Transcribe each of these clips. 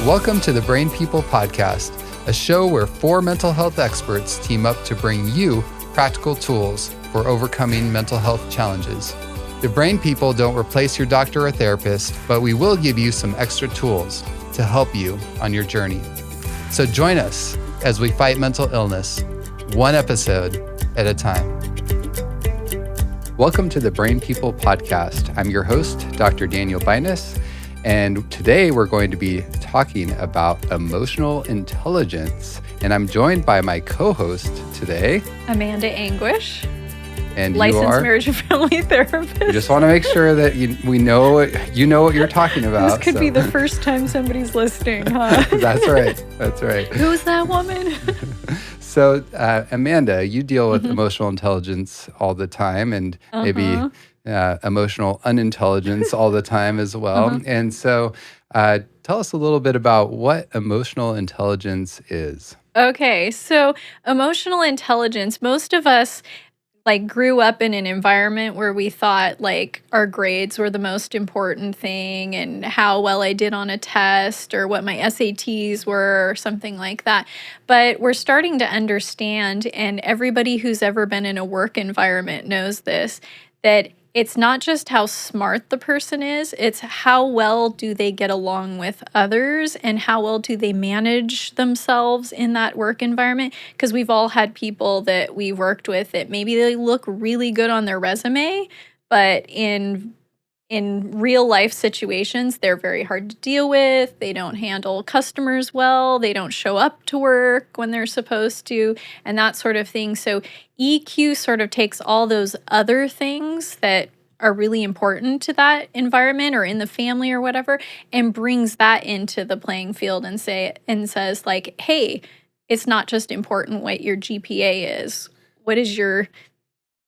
Welcome to the Brain People Podcast, a show where four mental health experts team up to bring you practical tools for overcoming mental health challenges. The Brain People don't replace your doctor or therapist, but we will give you some extra tools to help you on your journey. So join us as we fight mental illness, one episode at a time. Welcome to the Brain People Podcast. I'm your host, Dr. Daniel Binus, and today we're going to be talking about emotional intelligence. And I'm joined by my co-host today, Amanda Anguish, and licensed marriage and family therapist. We just want to make sure that you know what you're talking about. This could be the first time somebody's listening, huh? That's right. Who's that woman? So, Amanda, you deal with emotional intelligence all the time, and maybe emotional unintelligence all the time as well. And so, tell us a little bit about what emotional intelligence is. Okay, so emotional intelligence, most of us grew up in an environment where we thought our grades were the most important thing and how well I did on a test or what my SATs were or something like that. But we're starting to understand, and everybody who's ever been in a work environment knows this, that it's not just how smart the person is, it's how well do they get along with others and how well do they manage themselves in that work environment. Because we've all had people that we worked with that maybe they look really good on their resume, but in real life situations, they're very hard to deal with. They don't handle customers well. They don't show up to work when they're supposed to, and that sort of thing. So EQ sort of takes all those other things that are really important to that environment or in the family or whatever, and brings that into the playing field and says hey, it's not just important what your GPA is. What is your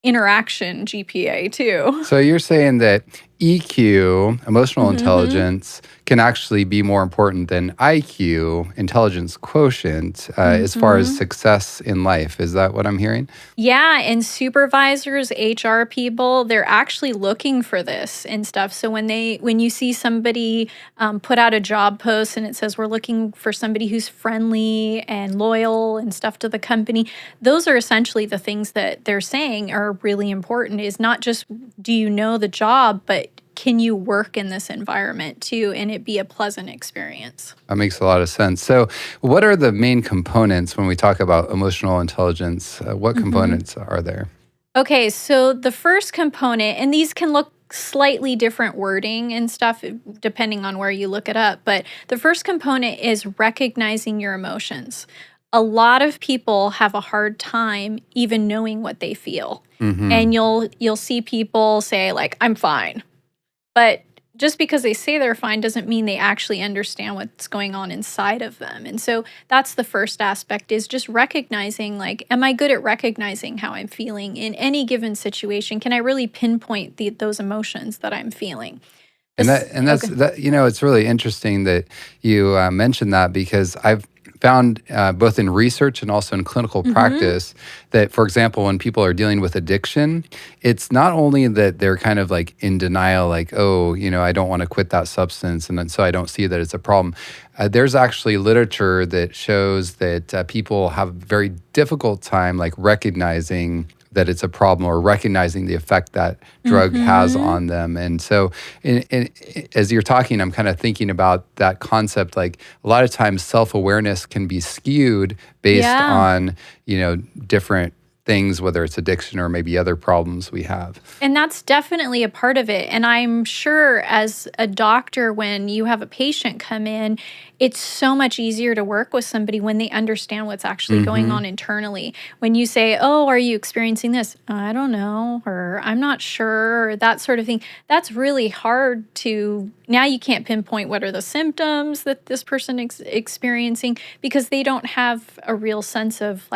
interaction GPA too? So you're saying that EQ, emotional intelligence, can actually be more important than IQ, intelligence quotient, as far as success in life. Is that what I'm hearing? Yeah, and supervisors, HR people, they're actually looking for this and stuff. So when you see somebody put out a job post and it says we're looking for somebody who's friendly and loyal and stuff to the company, those are essentially the things that they're saying are really important. Is not just do you know the job, but can you work in this environment too and it be a pleasant experience? That makes a lot of sense. So what are the main components when we talk about emotional intelligence? What components are there? Okay, so the first component, and these can look slightly different wording and stuff depending on where you look it up, but the first component is recognizing your emotions. A lot of people have a hard time even knowing what they feel. And you'll see people say I'm fine. But just because they say they're fine doesn't mean they actually understand what's going on inside of them. And so that's the first aspect, is just recognizing, am I good at recognizing how I'm feeling in any given situation? Can I really pinpoint those emotions that I'm feeling? That it's really interesting that you mentioned that, because I've found both in research and also in clinical practice that, for example, when people are dealing with addiction, it's not only that they're kind of in denial, I don't want to quit that substance, and so I don't see that it's a problem. There's actually literature that shows that people have a very difficult time recognizing that it's a problem or recognizing the effect that drug has on them. And so as you're talking, I'm kind of thinking about that concept. A lot of times self-awareness can be skewed based on, different things, whether it's addiction or maybe other problems we have. And that's definitely a part of it. And I'm sure as a doctor, when you have a patient come in, it's so much easier to work with somebody when they understand what's actually going on internally. When you say, oh, are you experiencing this? I don't know, or I'm not sure, or that sort of thing. That's really hard to, now you can't pinpoint what are the symptoms that this person is experiencing, because they don't have a real sense of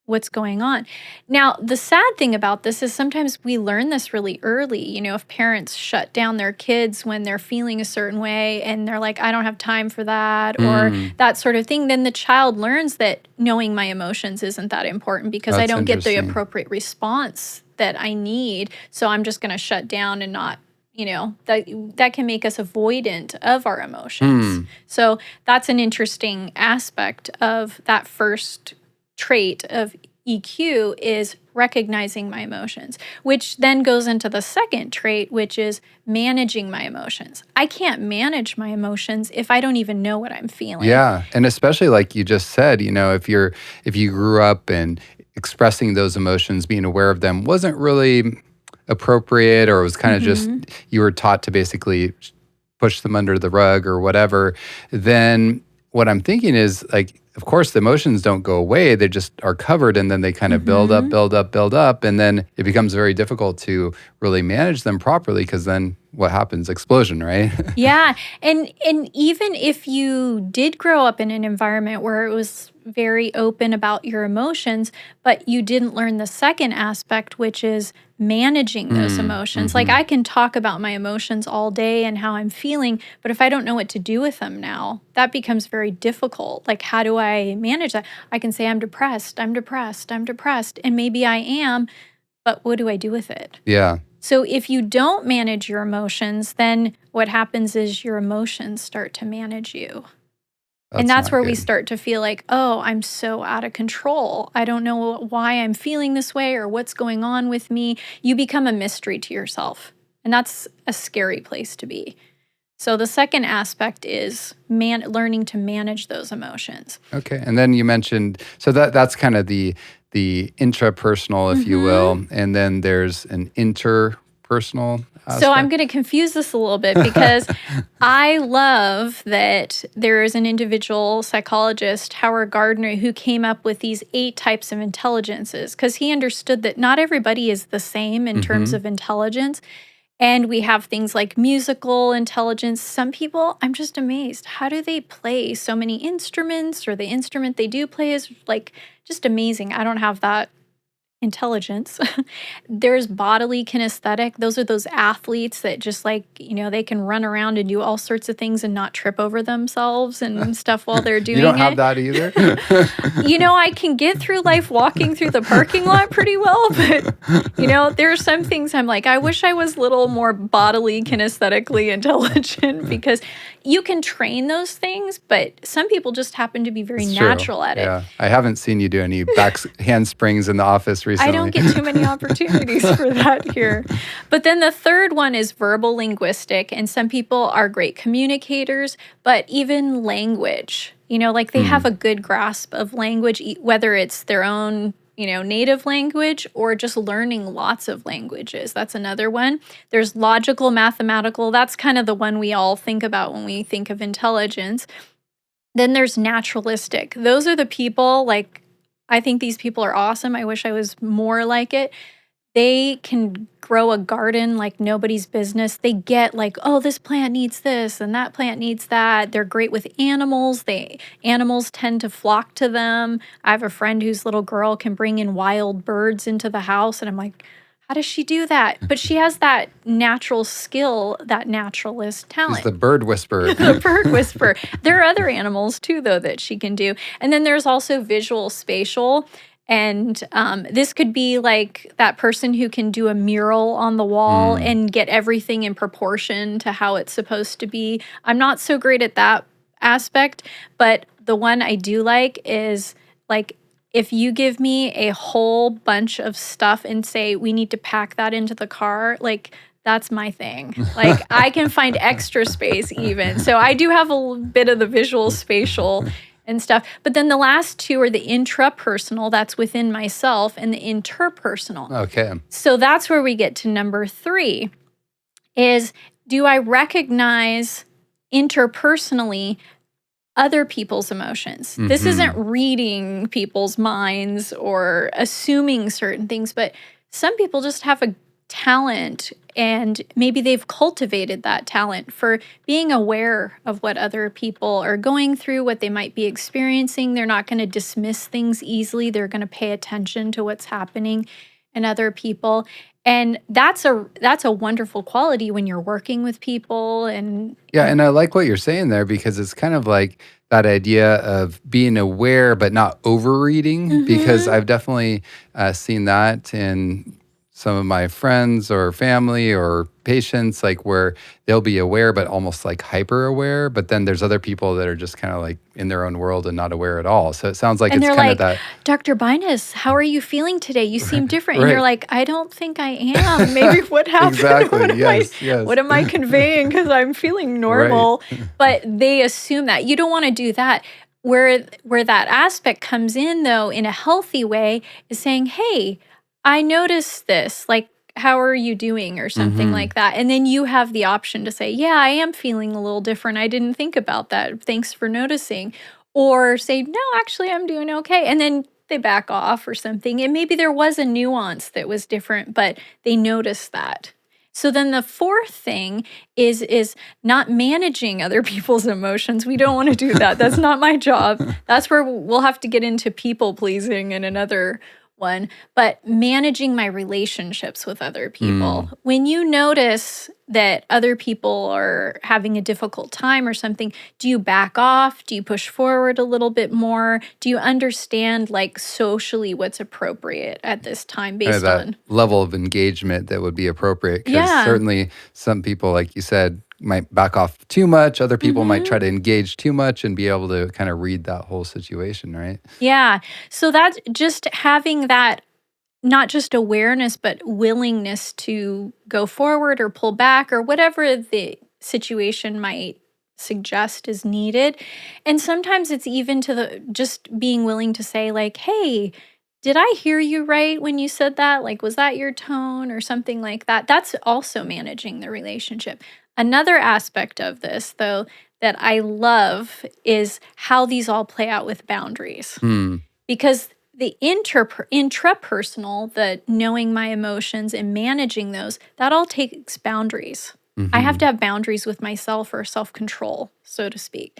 what's going on. Now, the sad thing about this is sometimes we learn this really early. If parents shut down their kids when they're feeling a certain way and they're I don't have time for that, or that sort of thing, then the child learns that knowing my emotions isn't that important because I don't get the appropriate response that I need. So I'm just going to shut down and not that can make us avoidant of our emotions. Hmm. So that's an interesting aspect of that first trait of EQ is recognizing my emotions, which then goes into the second trait, which is managing my emotions. I can't manage my emotions if I don't even know what I'm feeling. Yeah, and especially like you just said, if you grew up and expressing those emotions, being aware of them wasn't really appropriate, or it was kind of just Mhm. you were taught to basically push them under the rug or whatever, then what I'm thinking is like, of course, the emotions don't go away. They just are covered and then they kind of build up, Mhm. build up, build up. And then it becomes very difficult to really manage them properly because then what happens? Explosion, right? Yeah, and even if you did grow up in an environment where it was very open about your emotions, but you didn't learn the second aspect, which is managing those Mm, emotions. Like hmm. I can talk about my emotions all day and how I'm feeling, but if I don't know what to do with them now, that becomes very difficult. Like how do I manage that? I can say I'm depressed, I'm depressed, I'm depressed, and maybe I am, but what do I do with it? Yeah, So if you don't manage your emotions, then what happens is your emotions start to manage you. And that's that's not where we good. start to feel like, oh, I'm so out of control. I don't know why I'm feeling this way or what's going on with me. You become a mystery to yourself. And that's a scary place to be. So the second aspect is learning to manage those emotions. Okay, and then you mentioned so that's kind of the intrapersonal, if you Mhm. will, and then there's an interpersonal So I'm aspect. going to confuse this a little bit because I love that there is an individual psychologist, Howard Gardner, who came up with these 8 types of intelligences because he understood that not everybody is the same in terms Hmm. of intelligence. And we have things like musical intelligence. Some people, I'm just amazed. How do they play so many instruments, or the instrument they do play is like just amazing. I don't have that intelligence. There's bodily kinesthetic. Those are those athletes that just like, they can run around and do all sorts of things and not trip over themselves and stuff while they're You don't doing have it. that either. I can get through life walking through the parking lot pretty well, but there are some things I'm like, I wish I was a little more bodily kinesthetically intelligent because you can train those things, but some people just happen to be very It's true. natural at it. Yeah, I haven't seen you do any handsprings in the office I recently. don't get too many opportunities for that here. But then the third one is verbal linguistic, and some people are great communicators, but even language, like they have Hmm. a good grasp of language, whether it's their own, native language or just learning lots of languages. That's another one. There's logical, mathematical. That's kind of the one we all think about when we think of intelligence. Then there's naturalistic. Those are the people like I think these people are awesome. I wish I was more like it. They can grow a garden like nobody's business. They get like, oh, this plant needs this and that plant needs that. They're great with animals. Animals tend to flock to them. I have a friend whose little girl can bring in wild birds into the house, and I'm like, how does she do that? But she has that natural skill, that naturalist She's talent. the bird whisperer. The bird whisperer. There are other animals too, though, that she can do. And then there's also visual spatial. And this could be like that person who can do a mural on the wall Mm. and get everything in proportion to how it's supposed to be. I'm not so great at that aspect, but the one I do like is like if you give me a whole bunch of stuff and say we need to pack that into the car, like that's my thing. Like I can find extra space even. So I do have a bit of the visual spatial and stuff. But then the last two are the intrapersonal, that's within myself, and the interpersonal. Okay. So that's where we get to number 3 is do I recognize interpersonally other people's emotions? This isn't Hmm. reading people's minds or assuming certain things, but some people just have a talent and maybe they've cultivated that talent for being aware of what other people are going through, what they might be experiencing. They're not going to dismiss things easily. They're going to pay attention to what's happening in other people. And that's a wonderful quality when you're working with people and Yeah, and I like what you're saying there because it's kind of like that idea of being aware but not overreading. Because Mhm. I've definitely seen that in some of my friends or family or patients, like where they'll be aware, but almost like hyper aware. But then there's other people that are just kind of like in their own world and not aware at all. So it sounds like And it's they're kind of like, that. "Dr. Binus, how are you feeling today? You seem different." And you're Right. like, "I don't think I am. Maybe what happened? Exactly. Yes. Yes. What am I conveying because I'm feeling Right. normal?" But they assume that. You don't want to do that. Where that aspect comes in though in a healthy way is saying, "Hey, I noticed this. Like, how are you doing?" or something Hmm. like that. And then you have the option to say, "Yeah, I am feeling a little different. I didn't think about that. Thanks for noticing." Or say, "No, actually, I'm doing okay." And then they back off or something. And maybe there was a nuance that was different, but they noticed that. So then the fourth thing is not managing other people's emotions. We don't want to do that. That's not my job. That's where we'll have to get into people pleasing in another one, but managing my relationships with other people. Mm. When you notice that other people are having a difficult time or something, do you back off? Do you push forward a little bit more? Do you understand, like, socially what's appropriate at this time Kind of based that on? level of engagement that would be appropriate, because Yeah. certainly some people, like you said, might back off too much. Other people might Mhm. try to engage too much and be able to kind of read that whole situation, right? Yeah. So that's just having that, not just awareness, but willingness to go forward or pull back or whatever the situation might suggest is needed. And sometimes it's even to the just being willing to say, like, "Hey, did I hear you right when you said that? Like, was that your tone?" or something like that. That's also managing the relationship. Another aspect of this, though, that I love is how these all play out with boundaries, Hmm. because the intrapersonal, the knowing my emotions and managing those, that all takes boundaries. I have to Hmm. have boundaries with myself, or self-control, so to speak.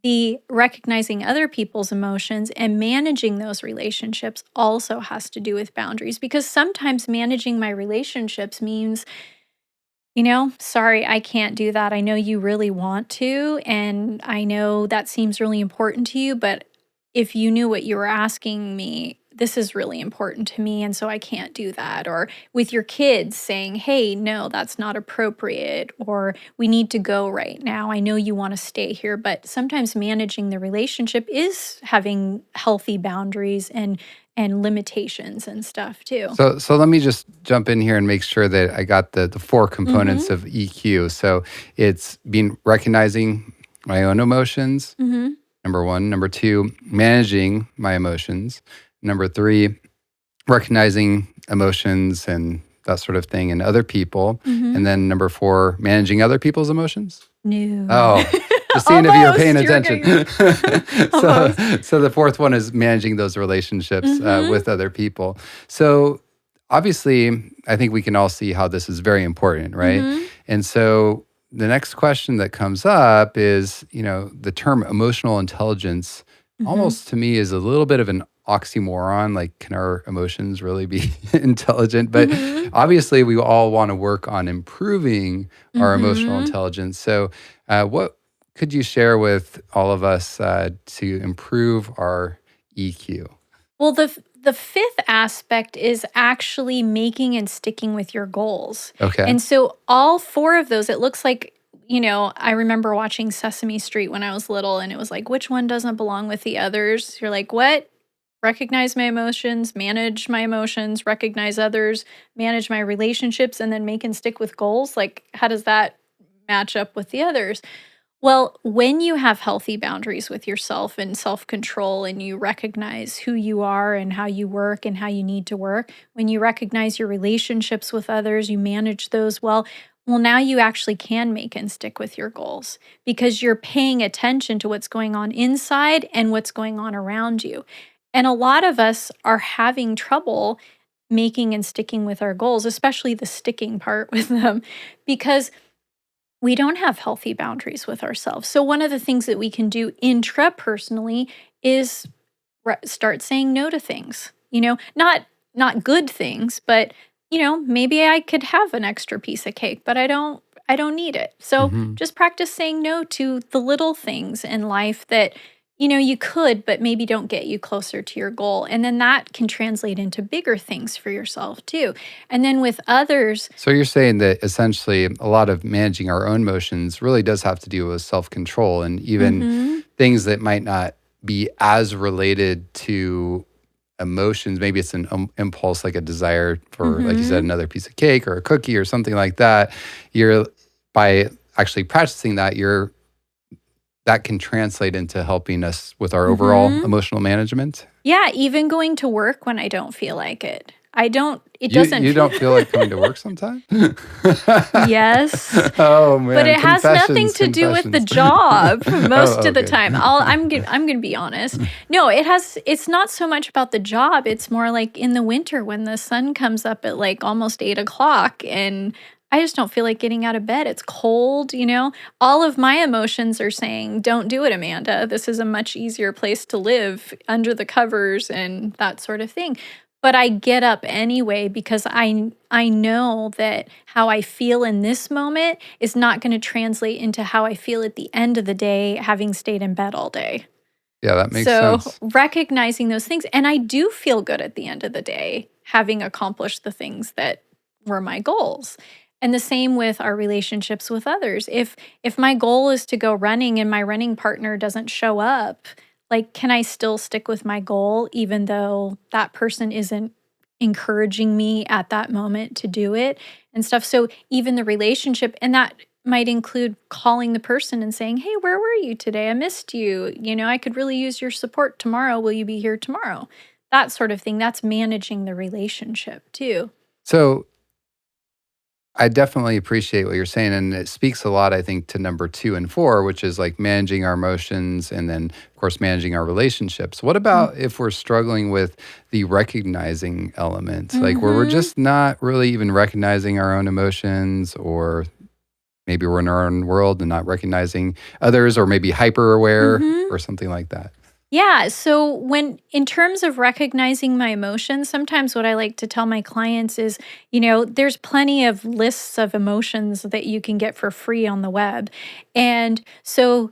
The recognizing other people's emotions and managing those relationships also has to do with boundaries, because sometimes managing my relationships means, "Sorry, I can't do that. I know you really want to, and I know that seems really important to you, but if you knew what you were asking me, this is really important to me, and so I can't do that." Or with your kids saying, "Hey, no, that's not appropriate," or "We need to go right now. I know you want to stay here." But sometimes managing the relationship is having healthy boundaries and limitations and stuff too. So let me just jump in here and make sure that I got the four components Mhm. of EQ. So it's being recognizing my own emotions, Mhm. number one. Number two, managing my emotions. Number three, recognizing emotions and that sort of thing in other people. And Mhm. then number four, managing other people's emotions. No. Oh, just seeing if you were paying Almost. You were attention. getting so, almost. so the fourth one is managing those relationships Mhm. with other people. So, obviously, I think we can all see how this is very important, right? Mhm. And so, the next question that comes up is, the term emotional intelligence Mhm. almost to me is a little bit of an oxymoron. Like, can our emotions really be intelligent? But Mhm. obviously, we all want to work on improving our emotional Mhm. intelligence. So, what could you share with all of us to improve our EQ? Well, the fifth aspect is actually making and sticking with your goals. Okay. And so all four of those, it looks like, I remember watching Sesame Street when I was little, and it was like, which one doesn't belong with the others? You're like, "What? Recognize my emotions, manage my emotions, recognize others, manage my relationships, and then make and stick with goals." Like, how does that match up with the others? Well, when you have healthy boundaries with yourself and self control, and you recognize who you are and how you work and how you need to work, when you recognize your relationships with others, you manage those well, now you actually can make and stick with your goals, because you're paying attention to what's going on inside and what's going on around you. And a lot of us are having trouble making and sticking with our goals, especially the sticking part with them, because we don't have healthy boundaries with ourselves. So one of the things that we can do intrapersonally is start saying no to things. Not good things, but maybe I could have an extra piece of cake, but I don't need it. So Hmm. just practice saying no to the little things in life that you could, but maybe don't get you closer to your goal. And then that can translate into bigger things for yourself too. And then with others, So you're saying that essentially a lot of managing our own emotions really does have to do with self-control, and even mhm, things that might not be as related to emotions. Maybe it's an impulse, like a desire for, like you said, mhm, another piece of cake or a cookie or something like that. You're by actually practicing that, that can translate into helping us with our overall mhm. emotional management. Yeah, even going to work when I don't feel like it. I don't it You doesn't don't feel like coming to work sometimes? Yes, Oh but man, it has nothing confessions, to do with the confessions. job most Oh, of the okay. time. I'm gonna be honest. No, it's not so much about the job, it's more like in the winter when the sun comes up at, like, almost 8 o'clock, and I just don't feel like getting out of bed. It's cold. All of my emotions are saying, "Don't do it, Amanda. This is a much easier place to live under the covers," and that sort of thing. But I get up anyway because I know that how I feel in this moment is not gonna translate into how I feel at the end of the day having stayed in bed all day. Yeah, that makes So, sense. recognizing those things, and I do feel good at the end of the day having accomplished the things that were my goals. And the same with our relationships with others. If my goal is to go running and my running partner doesn't show up, like, can I still stick with my goal even though that person isn't encouraging me at that moment to do it and stuff? So even the relationship, and that might include calling the person and saying, "Hey, where were you today? I missed you. I could really use your support tomorrow. Will you be here tomorrow?" That sort of thing. That's managing the relationship too. So I definitely appreciate what you're saying, and it speaks a lot, I think, to number 2 and 4, which is like managing our emotions and then, of course, managing our relationships. What about if we're struggling with the recognizing element, like where we're Mm-hmm. just not really even recognizing our own emotions, or maybe we're in our own world and not recognizing others, or maybe hyper aware Mm-hmm. or something like that? Yeah. So, when in terms of recognizing my emotions, sometimes what I like to tell my clients is, there's plenty of lists of emotions that you can get for free on the web. And so,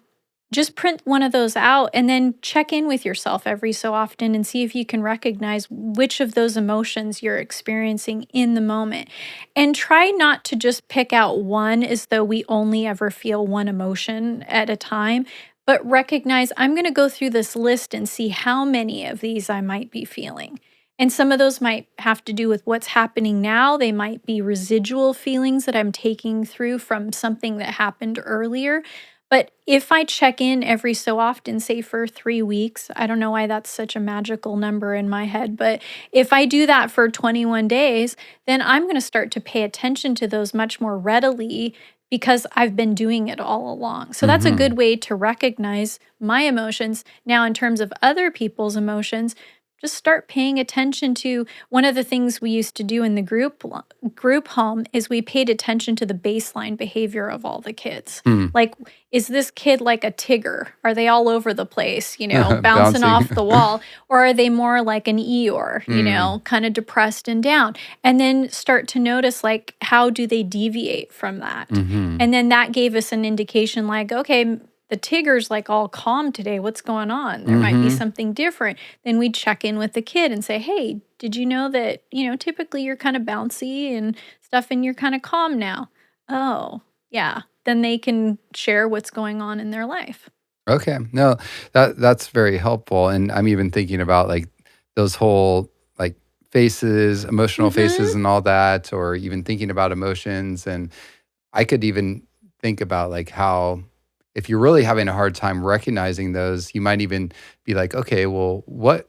just print one of those out and then check in with yourself every so often and see if you can recognize which of those emotions you're experiencing in the moment. And try not to just pick out one as though we only ever feel one emotion at a time, but recognize I'm going to go through this list and see how many of these I might be feeling. And some of those might have to do with what's happening now. They might be residual feelings that I'm taking through from something that happened earlier. But if I check in every so often, say for 3 weeks, I don't know why that's such a magical number in my head, but if I do that for 21 days, then I'm going to start to pay attention to those much more readily because I've been doing it all along. So that's a Hmm. good way to recognize my emotions. Now, in terms of other people's emotions, just start paying attention to one of the things we used to do in the group home is we paid attention to the baseline behavior of all the kids. Hmm. Like, is this kid like a Tigger? Are they all over the place, bouncing Bouncing. off the wall? Or are they more like an Eeyore, Mm. kind of depressed and down? And then start to notice, like, how do they deviate from that? Hmm. And then that gave us an indication, like, okay, the Tigger's like all calm today. What's going on? There might be Hmm. something different. Then we'd check in with the kid and say, hey, did you know that, typically you're kind of bouncy and stuff and you're kind of calm now? Oh, yeah. Then they can share what's going on in their life. Okay. No, that's very helpful. And I'm even thinking about like those whole like faces, emotional faces Mm-hmm. and all that, or even thinking about emotions. And I could even think about like how if you're really having a hard time recognizing those, you might even be like, okay, well, what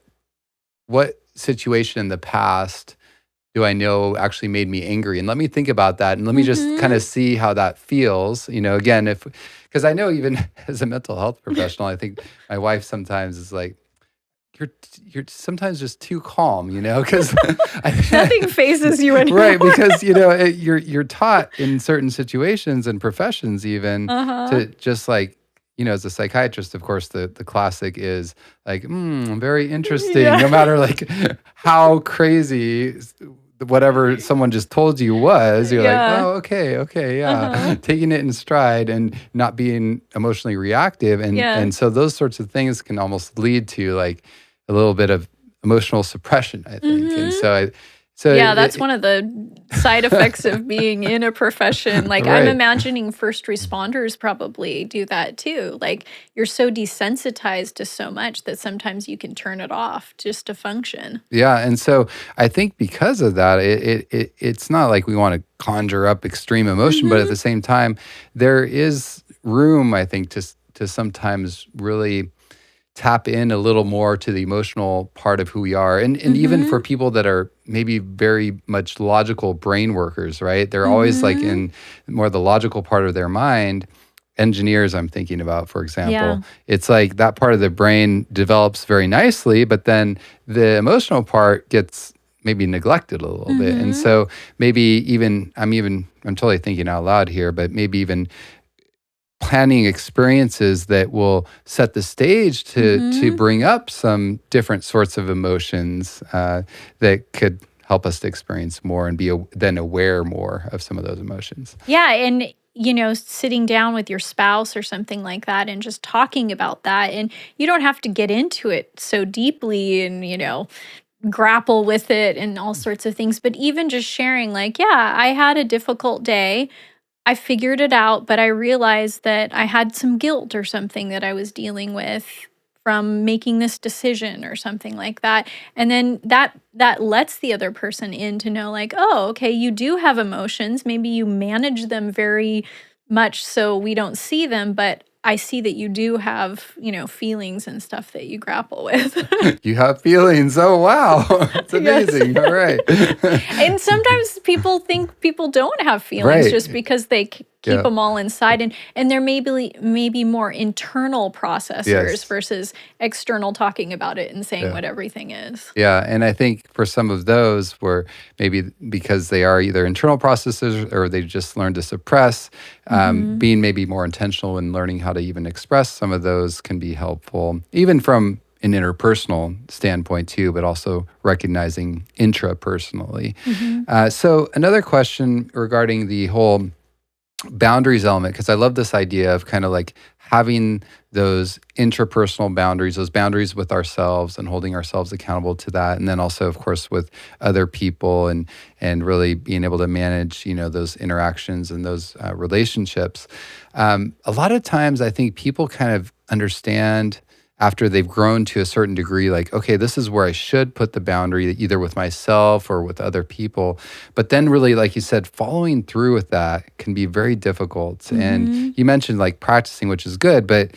situation in the past do I know actually made me angry? And let me think about that, and let me just kind Mm-hmm. of see how that feels. Again, if because I know even as a mental health professional, I think my wife sometimes is like, you're sometimes just too calm, because Nothing phases you right, anymore. because you're taught in certain situations and professions even Uh-huh. to just like, as a psychiatrist, of course, the classic is like, very interesting, Yeah. no matter like how crazy whatever someone just told you was, you're like, Yeah. well, okay, yeah, Uh-huh. taking it in stride and not being emotionally reactive, and Yeah. so those sorts of things can almost lead to like a little bit of emotional suppression, I think, and Mhm. so Yeah, that's one of the side effects of being in a profession. Like, I'm right. imagining first responders probably do that too. Like, you're so desensitized to so much that sometimes you can turn it off just to function. Yeah, and so I think because of that, it's not like we want to conjure up extreme emotion, but at the Mhm. same time, there is room, I think, to sometimes really tap in a little more to the emotional part of who we are, and even for Mhm. people that are maybe very much logical brain workers, right? They're always like Mhm. in more the logical part of their mind. Engineers, I'm thinking about, for Yeah. example, it's like that part of the brain develops very nicely, but then the emotional part gets maybe neglected a little bit. And Mhm. so maybe I'm totally thinking out loud here, but maybe even planning experiences that will set the stage to Mhm. bring up some different sorts of emotions that could help us to experience more and be then aware more of some of those emotions. Yeah, and sitting down with your spouse or something like that and just talking about that, and you don't have to get into it so deeply and, grapple with it and all sorts of things, but even just sharing like, yeah, I had a difficult day. I figured it out, but I realized that I had some guilt or something that I was dealing with from making this decision or something like that. And then that lets the other person in to know like, "Oh, okay, you do have emotions. Maybe you manage them very much so we don't see them, but I see that you do have, feelings and stuff that you grapple with." You have feelings. Oh, wow. It's Yes. amazing. All right. And sometimes people think people don't have feelings just Right. because they keep Yeah. them all inside, and they're maybe more internal processors Yes. versus external talking about it and saying Yeah. what everything is. Yeah, and I think for some of those where maybe because they are either internal processes or they just learn to suppress, Mhm. being maybe more intentional in learning how to even express some of those can be helpful, even from an interpersonal standpoint too, but also recognizing intrapersonally. Mhm. So another question regarding the whole boundaries element, because I love this idea of kind of like having those interpersonal boundaries, those boundaries with ourselves and holding ourselves accountable to that, and then also of course with other people, and really being able to manage those interactions and those relationships. A lot of times I think people kind of understand after they've grown to a certain degree, like, okay, this is where I should put the boundary, either with myself or with other people. But then, really, like you said, following through with that can be very difficult. And Mhm. you mentioned like practicing, which is good, but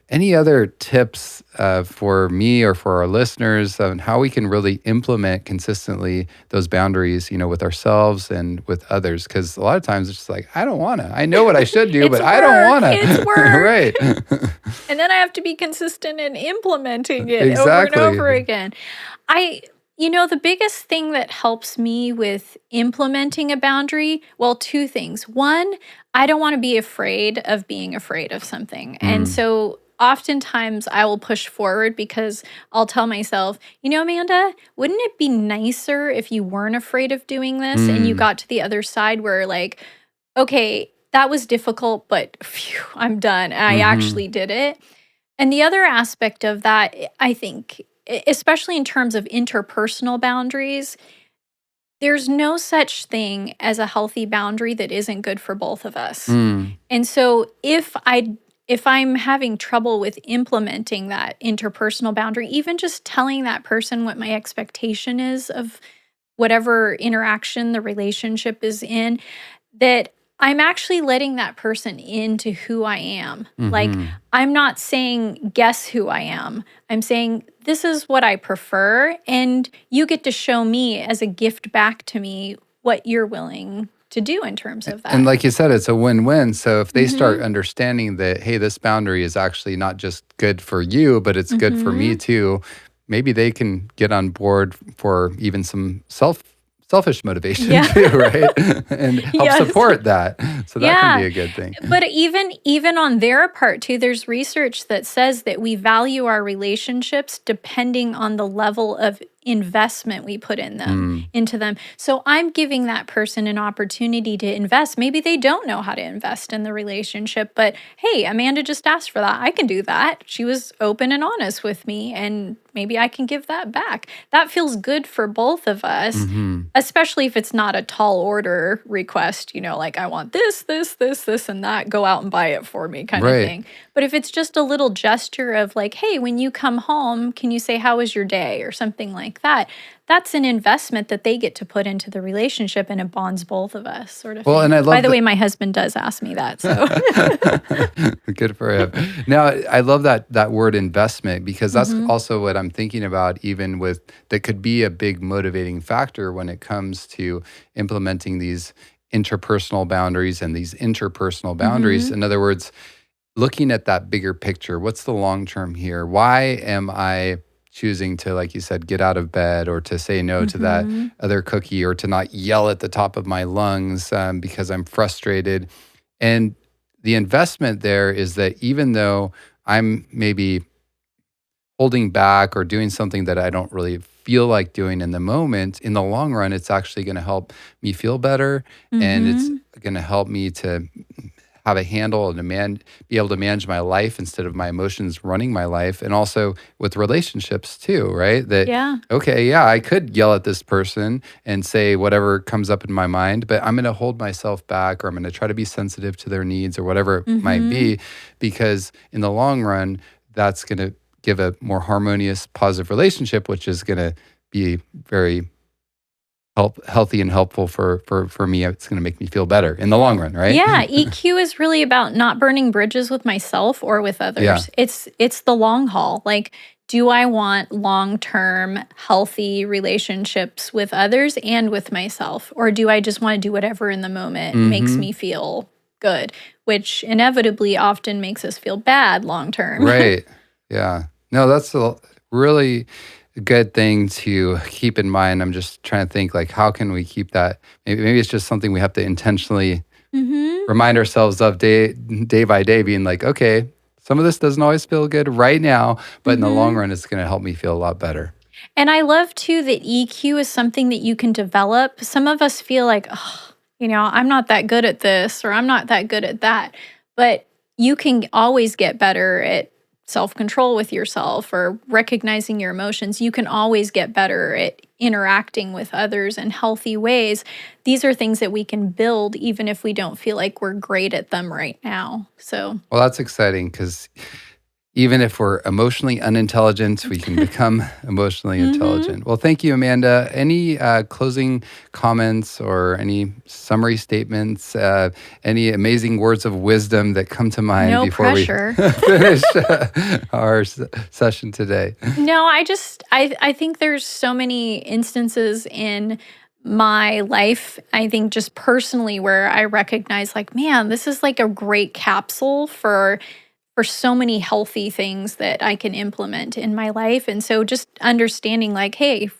any other tips for me or for our listeners on how we can really implement consistently those boundaries, with ourselves and with others? Because a lot of times it's just like, I don't want to. I know what I should do, It's but I don't work. want It's to. work. Right. And then I have to be consistent in implementing it over and Exactly. over again. I the biggest thing that helps me with implementing a boundary, well, two things. One, I don't want to be afraid of being afraid of something. And Mm. so oftentimes I will push forward because I'll tell myself, Amanda, wouldn't it be nicer if you weren't afraid of doing this and you Mm. got to the other side where like, okay, that was difficult, but phew, I'm done. I Mhm. actually did it. And the other aspect of that, I think, especially in terms of interpersonal boundaries, there's no such thing as a healthy boundary that isn't good for both of us. Mm. And so if I'm having trouble with implementing that interpersonal boundary, even just telling that person what my expectation is of whatever interaction the relationship is in, that I'm actually letting that person into who I am. Like, Mhm. I'm not saying, guess who I am. I'm saying, this is what I prefer. And you get to show me as a gift back to me what you're willing to do in terms of And that. like you said, it's a win-win. So if they start Hmm. understanding that, hey, this boundary is actually not just good for you, but it's good for me Hmm. too, maybe they can get on board for even some selfish motivation Yeah. too, right? And help Yes. support that. So that can be Yeah. a good thing. But even on their part too, there's research that says that we value our relationships depending on the level of investment we put into them. So I'm giving that person an opportunity to invest. Maybe they don't know how to invest in the relationship, but hey, Amanda just asked for that. I can do that. She was open and honest with me, and maybe I can give that back. That feels good for both of us, especially if it's not a tall order request, like I want this, and that, go out and buy it for me kind of thing. But if it's just a little gesture of like, hey, when you come home, can you say, how was your day, or something like that? That's an investment that they get to put into the relationship, and it bonds both of us, sort of thing. And I love By the way, my husband does ask me that, so. Good for him. Now, I love that word investment, because that's also what I'm thinking about, even with that could be a big motivating factor when it comes to implementing these interpersonal boundaries and these interpersonal boundaries. In other words, looking at that bigger picture. What's the long term here? Why am I choosing to, like you said, get out of bed, or to say no to that other cookie, or to not yell at the top of my lungs because I'm frustrated? And the investment there is that even though I'm maybe holding back or doing something that I don't really feel like doing in the moment, in the long run, it's actually going to help me feel better, and it's going to help me to have a handle and be able to manage my life instead of my emotions running my life. And also with relationships too, right? I could yell at this person and say whatever comes up in my mind, but I'm going to hold myself back, or I'm going to try to be sensitive to their needs, or whatever it might be, because in the long run, that's going to give a more harmonious, positive relationship, which is going to be very healthy and helpful for me. It's going to make me feel better in the long run, right? Yeah, EQ is really about not burning bridges with myself or with others. It's the long haul. Like, do I want long-term healthy relationships with others and with myself, or do I just want to do whatever in the moment makes me feel good, which inevitably often makes us feel bad long term. Right. Yeah. No, that's a really good thing to keep in mind. I'm just trying to think, like, how can we keep that? Maybe it's just something we have to intentionally remind ourselves of day by day, being like, okay, some of this doesn't always feel good right now, but in the long run, it's going to help me feel a lot better. And I love too that EQ is something that you can develop. Some of us feel like, I'm not that good at this, or I'm not that good at that. But you can always get better at self-control with yourself, or recognizing your emotions. You can always get better at interacting with others in healthy ways. These are things that we can build even if we don't feel like we're great at them right now. So, well, that's exciting, because even if we're emotionally unintelligent, we can become emotionally intelligent. Well, thank you, Amanda. Any closing comments or any summary statements, any amazing words of wisdom that come to mind before we finish our session today? No, I think there's so many instances in my life, I think just personally, where I recognize, like, man, this is like a great capsule for so many healthy things that I can implement in my life. And so just understanding, like, hey,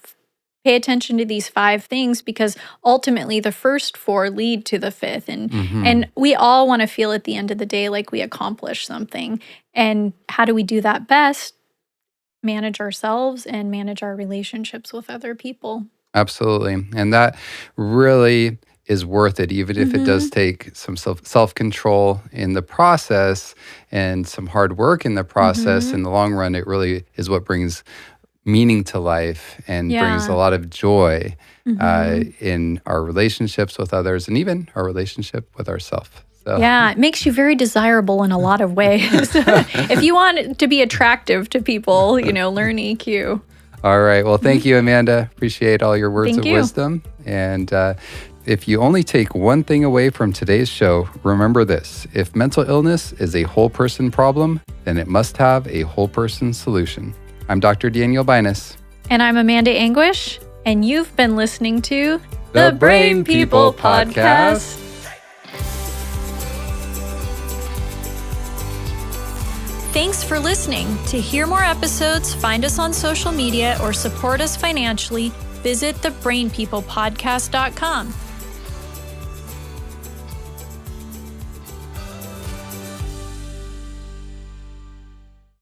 pay attention to these 5 things, because ultimately the first 4 lead to the 5th. And we all want to feel at the end of the day like we accomplished something. And how do we do that best? Manage ourselves and manage our relationships with other people. Absolutely. And that really is worth it, even if it does take some self-control in the process and some hard work in the process. In the long run, it really is what brings meaning to life and brings a lot of joy in our relationships with others, and even our relationship with ourselves. So. Yeah, it makes you very desirable in a lot of ways. If you want to be attractive to people, learn EQ. All right. Well, thank you, Amanda. Appreciate all your words of wisdom. And if you only take one thing away from today's show, remember this: if mental illness is a whole person problem, then it must have a whole person solution. I'm Dr. Daniel Binus. And I'm Amanda Anguish. And you've been listening to the Brain People Podcast. Thanks for listening. To hear more episodes, find us on social media, or support us financially, visit thebrainpeoplepodcast.com.